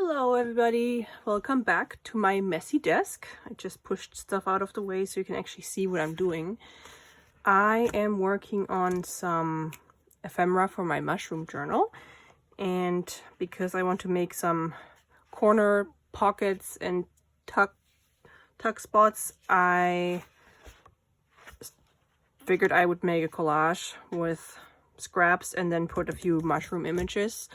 Hello everybody, welcome back to my messy desk. I just pushed stuff out of the way so you can actually see what I'm doing. I am working on some ephemera for my mushroom journal, and because I want to make some corner pockets and tuck spots, I figured I would make a collage with scraps and then put a few mushroom images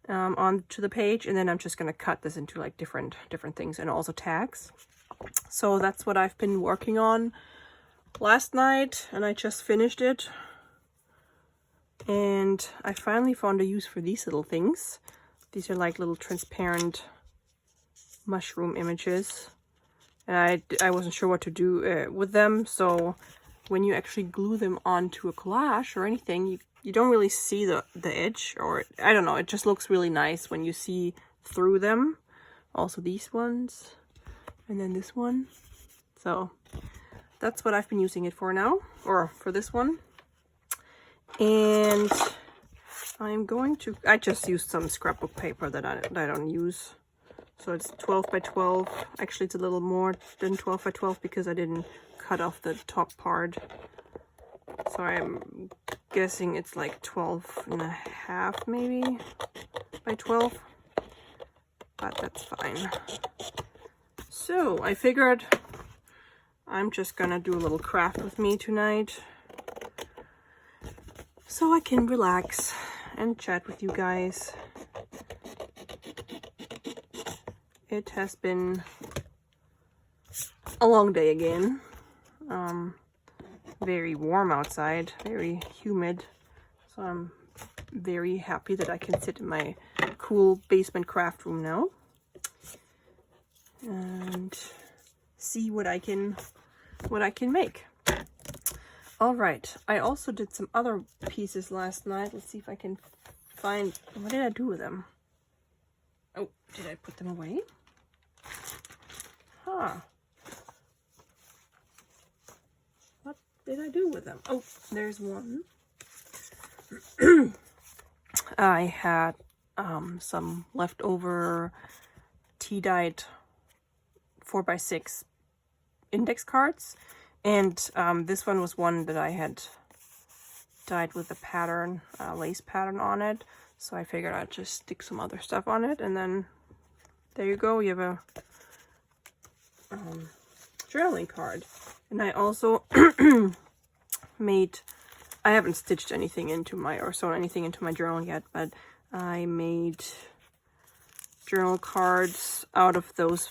onto the page, and then I'm just gonna cut this into like different things and also tags. So that's what I've been working on last night, and I just finished it, and I finally found a use for these little things. These are like little transparent mushroom images, and I wasn't sure what to do with them. So when you actually glue them onto a collage or anything, you don't really see the edge, or I don't know, it just looks really nice when you see through them. Also these ones, and then this one. So that's what I've been using it for now, or for this one. And I just used some scrapbook paper that I don't use. So it's 12 by 12. Actually, it's a little more than 12 by 12 because I didn't cut off the top part. So I'm guessing it's like 12 and a half maybe by 12, but that's fine. So I figured I'm just gonna do a little craft with me tonight so I can relax and chat with you guys. It has been a long day again. Very warm outside, very humid, so I'm very happy that I can sit in my cool basement craft room now and see what I can make. All right, I also did some other pieces last night. Let's see if I can find, what did I do with them? Oh, did I put them away? Huh. Did I do with them? Oh, there's one. I had some leftover tea-dyed 4x6 index cards, and this one was one that I had dyed with a pattern, lace pattern on it. So I figured I'd just stick some other stuff on it, and then there you go. You have a journaling card. And I also I haven't stitched anything into or sewn anything into my journal yet, but I made journal cards out of those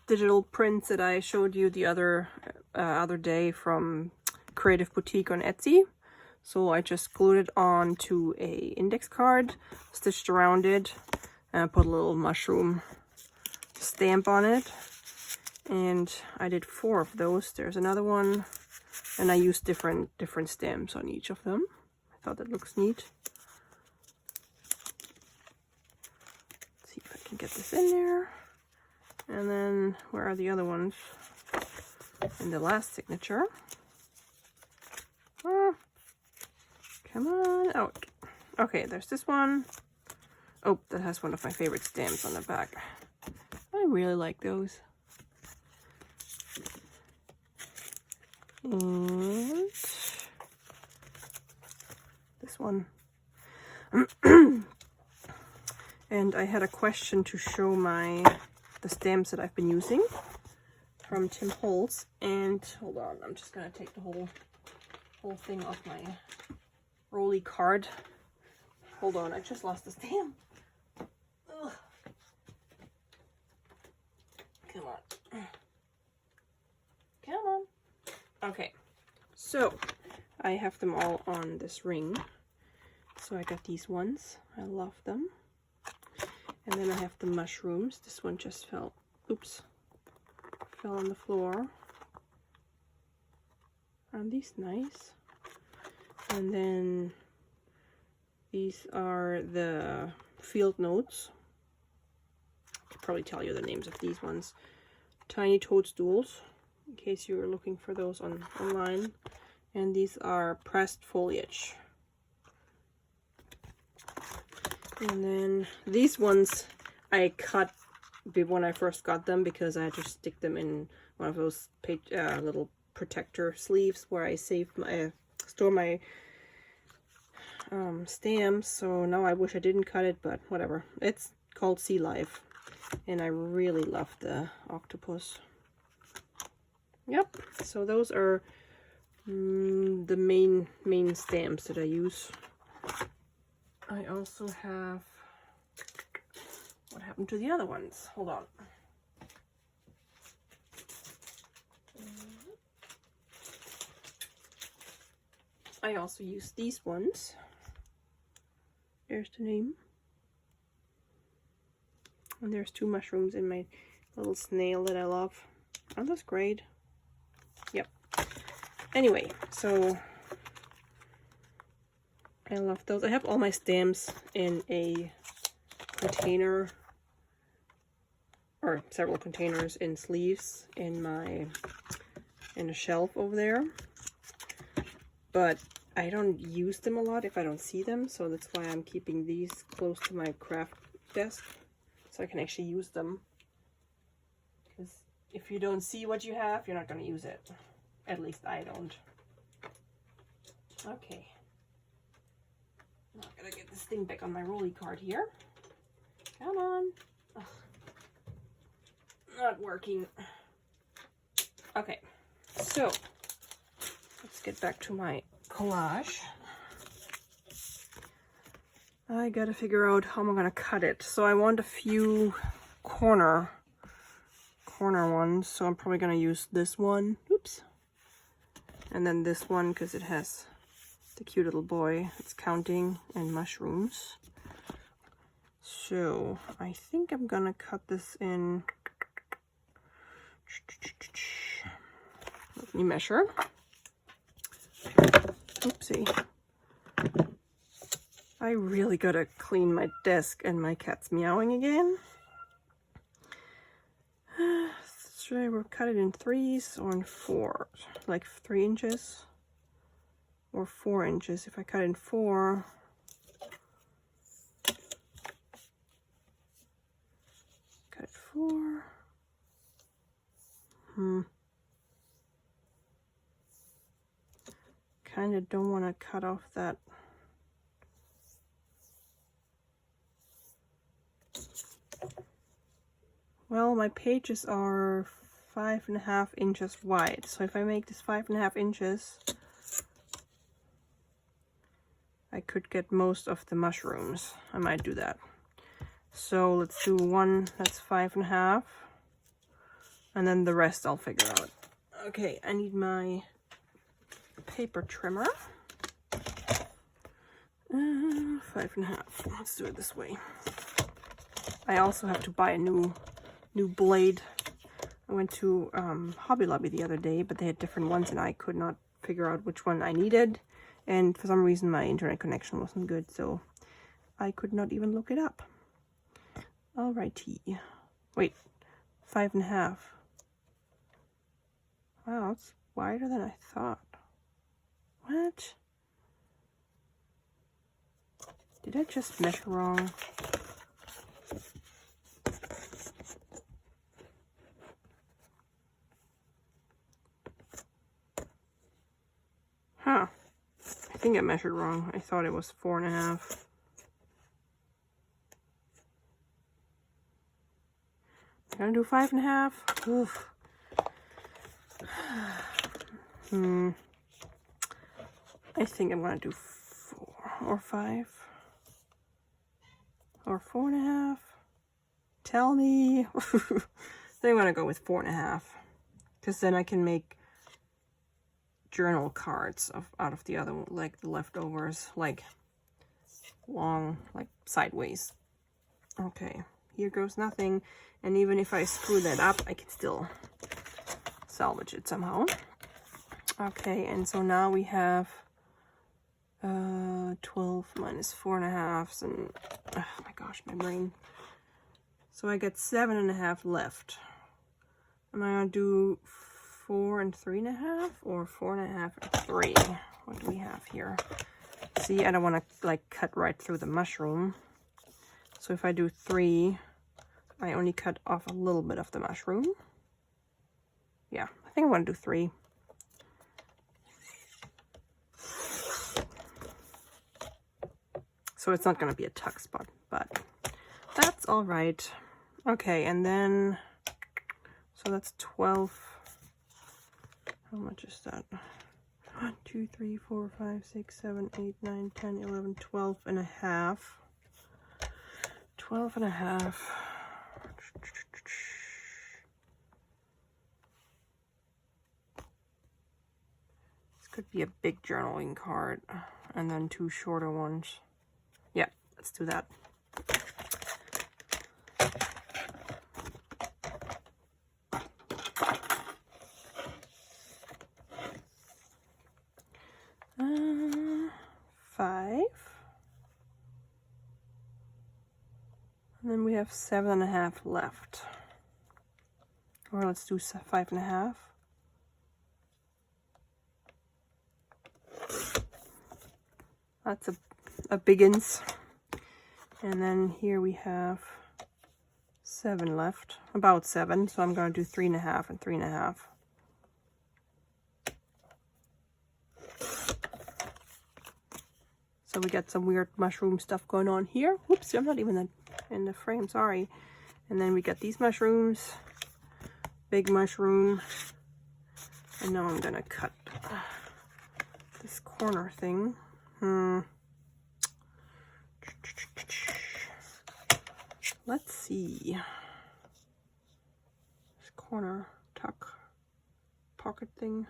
digital prints that I showed you the other day from Creative Boutique on Etsy. So I just glued it onto a index card, stitched around it, and put a little mushroom stamp on it. And I did 4 of those. There's another one, and I used different stamps on each of them. I thought that looks neat. Let's see if I can get this in there. And then where are the other ones? And the last signature. Oh, come on out. Okay, there's this one. Oh, that has one of my favorite stamps on the back. I really like those. And this one. And I had a question to show the stamps that I've been using from Tim Holtz. And hold on, I'm just gonna take the whole thing off my rolly card. Hold on, I just lost the stamp. Ugh. Come on. Come on. Okay, so I have them all on this ring. So I got these ones. I love them. And then I have the mushrooms. This one just fell on the floor. Aren't these nice? And then these are the field notes. I could probably tell you the names of these ones. Tiny toadstools, in case you were looking for those online. And these are pressed foliage. And then these ones I cut when I first got them because I had to stick them in one of those little protector sleeves where I store my stamps. So now I wish I didn't cut it, but whatever. It's called Sea Life, and I really love the octopus. Yep, so those are the main stamps that I use. I also have, what happened to the other ones? Hold on. I also use these ones. There's the name. And there's 2 mushrooms in my little snail that I love. Aren't those great? Yep. Anyway, so I love those. I have all my stamps in a container, or several containers in sleeves in a shelf over there. But I don't use them a lot if I don't see them, so that's why I'm keeping these close to my craft desk so I can actually use them. Because if you don't see what you have, you're not going to use it. At least I don't. Okay. Now I gotta get this thing back on my rolly cart here. Come on. Ugh. Not working. Okay, so let's get back to my collage. I gotta figure out how I'm gonna cut it. So I want a few corner ones, so I'm probably gonna use this one. Oops. And then this one because it has the cute little boy. It's counting and mushrooms. So I think I'm gonna cut this in. Let me measure. Oopsie. I really gotta clean my desk and my cat's meowing again. Should I cut it in 3s or in 4s? Like 3 inches or 4 inches. If I cut in 4, cut it 4. Kind of don't want to cut off that. Well, my pages are 5.5 inches wide, so if I make this 5.5 inches, I could get most of the mushrooms. I might do that. So let's do one that's 5.5, and then the rest I'll figure out. Okay, I need my paper trimmer. 5.5. Let's do it this way. I also have to buy a new blade. I went to Hobby Lobby the other day, but they had different ones and I could not figure out which one I needed, and for some reason my internet connection wasn't good, so I could not even look it up. Alrighty. Wait, 5.5. Wow, it's wider than I thought. What? Did I just measure wrong? Huh. I think I measured wrong. I thought it was 4.5. I'm gonna do 5.5. Oof. I think I'm gonna do 4 or 5 or 4.5. Tell me. I think I'm gonna go with 4.5 because then I can make journal cards out of the other, like the leftovers, like long, like sideways. Okay, here goes nothing, and even if I screw that up, I can still salvage it somehow. Okay, and so now we have 12 minus 4.5, and oh my gosh, my brain. So I got 7.5 left. Am I gonna do 4 and 3.5 or 4.5 and 3? What do we have here? See, I don't want to like cut right through the mushroom. So if I do 3, I only cut off a little bit of the mushroom. Yeah, I think I'm going to do 3. So it's not going to be a tuck spot, but that's all right. Okay, and then, so that's 12. How much is that? 1, 2, 3, 4, 5, 6, 7, 8, 9, 10, 11, 12 and a half. 12 and a half. This could be a big journaling card, and then 2 shorter ones. Yeah, let's do that. Five. And then we have 7.5 left. Or let's do 5.5. That's a biggins. And then here we have 7 left, about 7. So I'm going to do 3.5 and 3.5. So we got some weird mushroom stuff going on here. Whoops, I'm not even in the frame, sorry. And then we got these mushrooms, big mushroom. And now I'm gonna cut this corner thing. Let's see. This corner tuck pocket thing.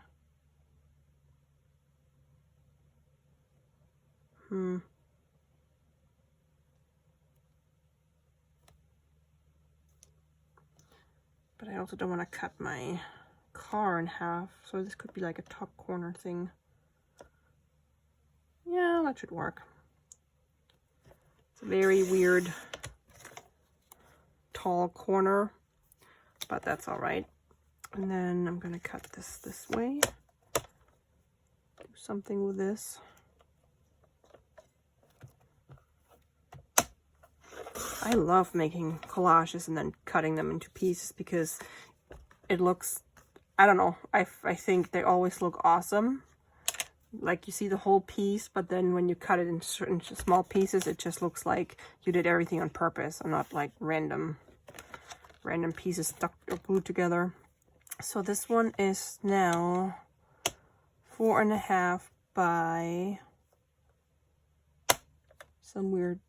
But I also don't want to cut my car in half, so this could be like a top corner thing. Yeah, that should work. It's a very weird tall corner, but that's all right. And then I'm gonna cut this way. Do something with this. I love making collages and then cutting them into pieces because it looks, I don't know, I think they always look awesome. Like you see the whole piece, but then when you cut it in certain small pieces, it just looks like you did everything on purpose and not like random pieces stuck or glued together. So this one is now 4.5 by some weird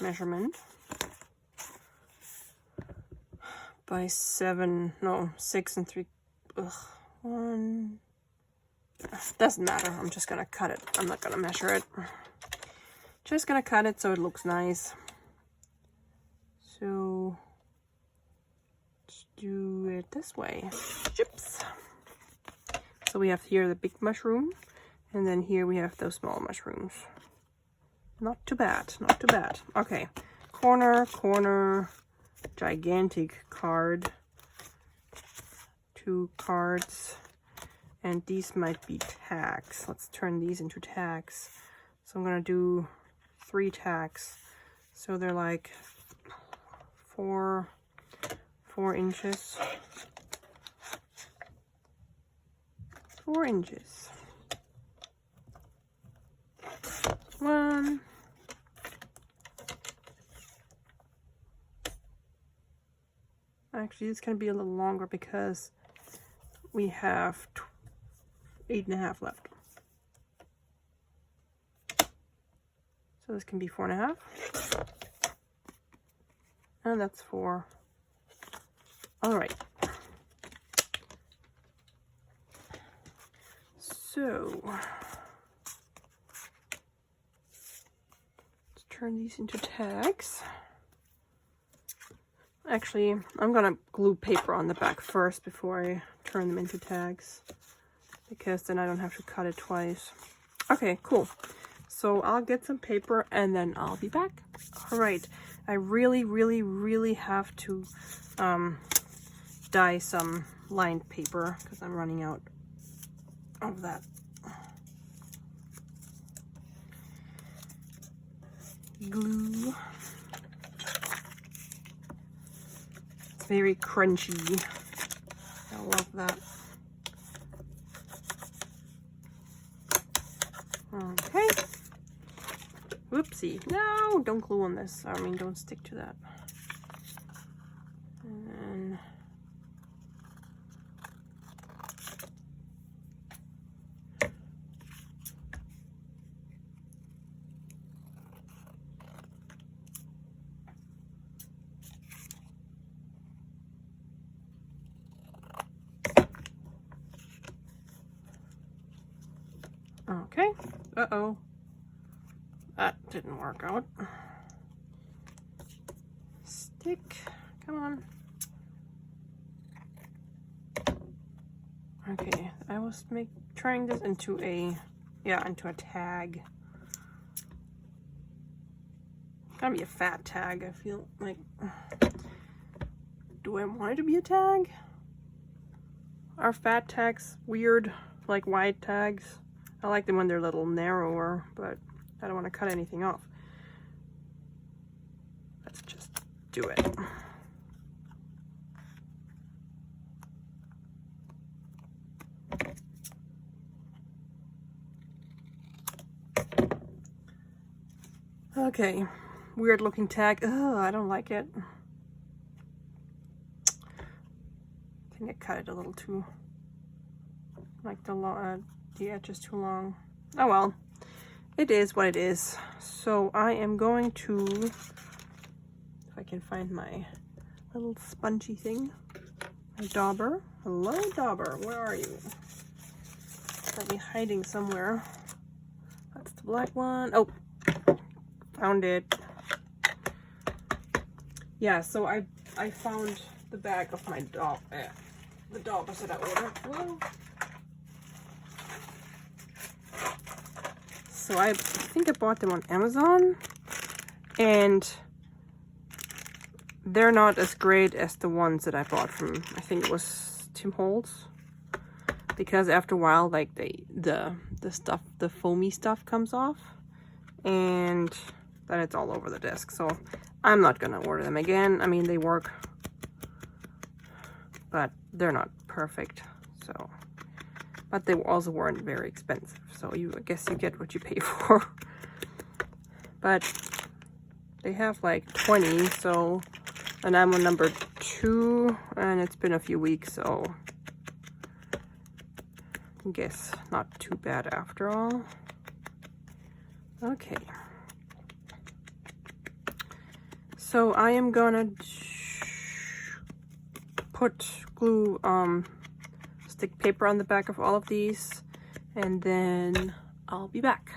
measurement by 6 and 3. Ugh, 1. Doesn't matter. I'm just gonna cut it. I'm not gonna measure it. Just gonna cut it so it looks nice. So let's do it this way. Chips. So we have here the big mushroom, and then here we have those small mushrooms. Not too bad, not too bad. Okay, corner, gigantic card, 2 cards, and these might be tags. Let's turn these into tags. So I'm gonna do 3 tags. So they're like 4 inches. 4 inches. 1. Actually, it's going to be a little longer because we have 8.5 left. So this can be 4.5. And that's 4. All right. So let's turn these into tags. Actually, I'm gonna glue paper on the back first before I turn them into tags, because then I don't have to cut it twice. Okay, cool. So I'll get some paper and then I'll be back. All right, I really have to dye some lined paper because I'm running out of that. Glue. very crunchy. I love that. Okay. Whoopsie. No, don't glue on this. I mean, don't stick to that. And then okay. Uh-oh. That didn't work out. Stick. Come on. Okay, I was trying this into a tag. It's gotta be a fat tag. I feel like, do I want it to be a tag? Are fat tags weird, like wide tags? I like them when they're a little narrower, but I don't want to cut anything off. Let's just do it. Okay, weird looking tag. Ugh, I don't like it. I think I cut it a little too, like the edge is too long. Oh well, it is what it is. So I am going to, if I can find my little spongy thing, my dauber. Hello, dauber, where are you? Probably hiding somewhere. That's the black one. Oh, found it. Yeah, so I found the bag of my the daubers that I ordered. Whoa. So I think I bought them on Amazon, and they're not as great as the ones that I bought from, I think it was Tim Holtz, because after a while, like the foamy stuff comes off, and then it's all over the disc. So I'm not gonna order them again. I mean, they work, but they're not perfect. So, but they also weren't very expensive. So I guess you get what you pay for. But they have like 20, so, and I'm on number 2, and it's been a few weeks, so I guess not too bad after all. Okay. So I am gonna put glue, stick paper on the back of all of these, and then I'll be back.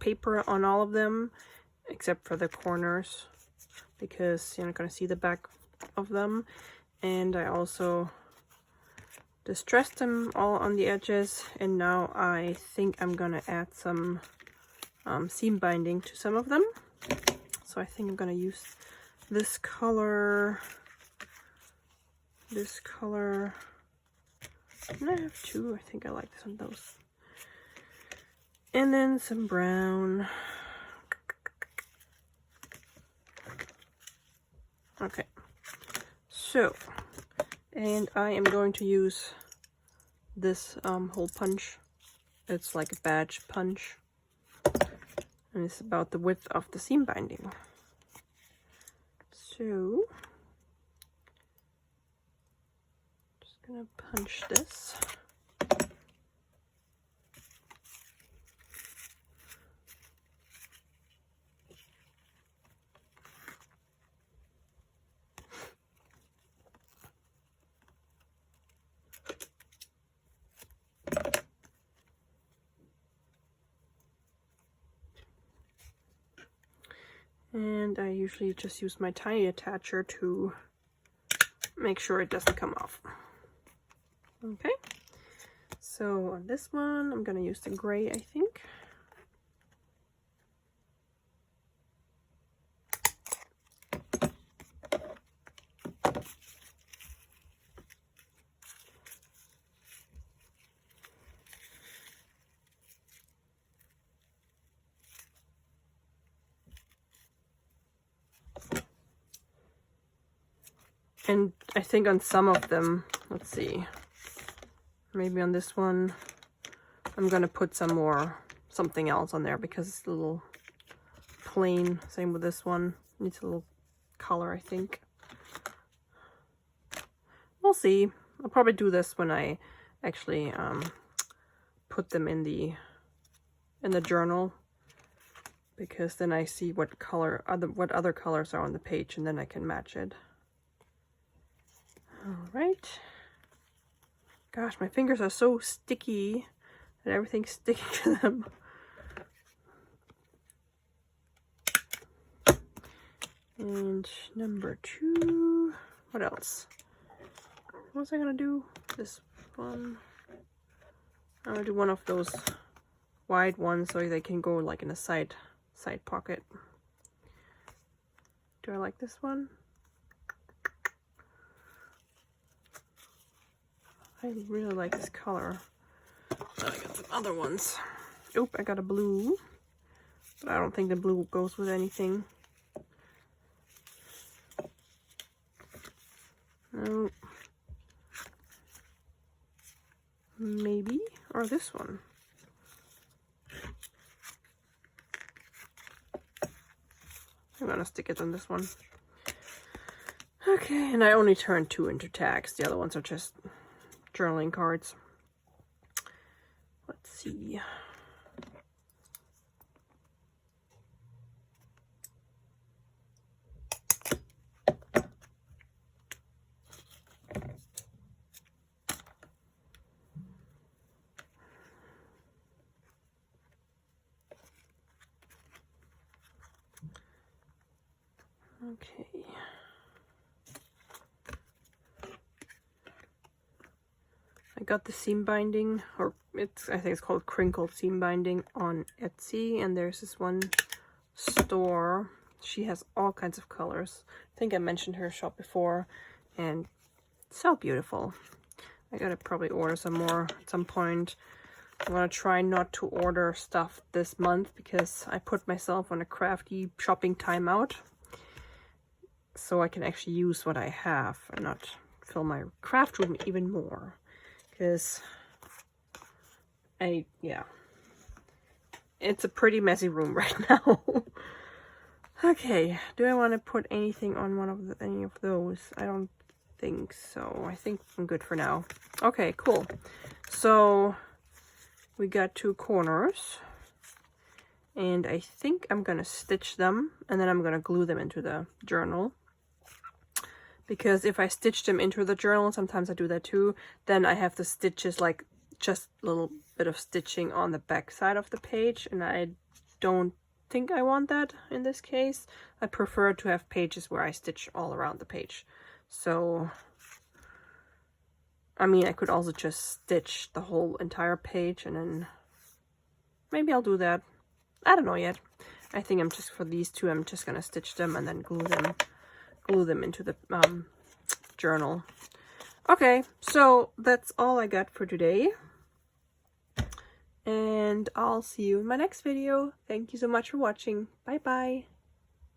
paper on all of them, except for the corners, because you're not going to see the back of them. And I also distressed them all on the edges, and now I think I'm going to add some seam binding to some of them. So I think I'm going to use this color, and I have two. I think I like some of those. And then some brown. Okay, so, and I am going to use this hole punch. It's like a badge punch, and it's about the width of the seam binding. So, just gonna punch this. And I usually just use my tiny attacher to make sure it doesn't come off. Okay, so on this one, I'm gonna use the gray, I think. And I think on some of them, let's see, maybe on this one, I'm gonna put something else on there because it's a little plain. Same with this one, needs a little color, I think. We'll see. I'll probably do this when I actually put them in the journal, because then I see what other colors are on the page, and then I can match it. All right. Gosh, my fingers are so sticky and everything's sticking to them. And number 2, what else? What was I gonna do? This one. I'm gonna do one of those wide ones so they can go like in a side pocket. Do I like this one? I really like this color. But I got some other ones. Oop, I got a blue. But I don't think the blue goes with anything. No. Maybe. Or this one. I'm gonna stick it on this one. Okay, and I only turned 2 into tags. The other ones are just journaling cards. Let's see. Okay. I got the seam binding, or I think it's called crinkled seam binding, on Etsy, and there's this one store. She has all kinds of colors. I think I mentioned her shop before, and so beautiful. I gotta probably order some more at some point. I'm gonna try not to order stuff this month because I put myself on a crafty shopping timeout, so I can actually use what I have and not fill my craft room even more. Because it's a pretty messy room right now. Okay, do I want to put anything on any of those? I don't think so. I think I'm good for now. Okay, cool. So we got 2 corners, and I think I'm gonna stitch them, and then I'm gonna glue them into the journal. Because if I stitch them into the journal, sometimes I do that too, then I have the stitches, like just a little bit of stitching on the back side of the page, and I don't think I want that in this case. I prefer to have pages where I stitch all around the page. So, I mean, I could also just stitch the whole entire page, and then maybe I'll do that. I don't know yet. I think I'm just, for these two, I'm just gonna stitch them and then glue them into the journal. Okay, so that's all I got for today. And I'll see you in my next video. Thank you so much for watching. Bye bye.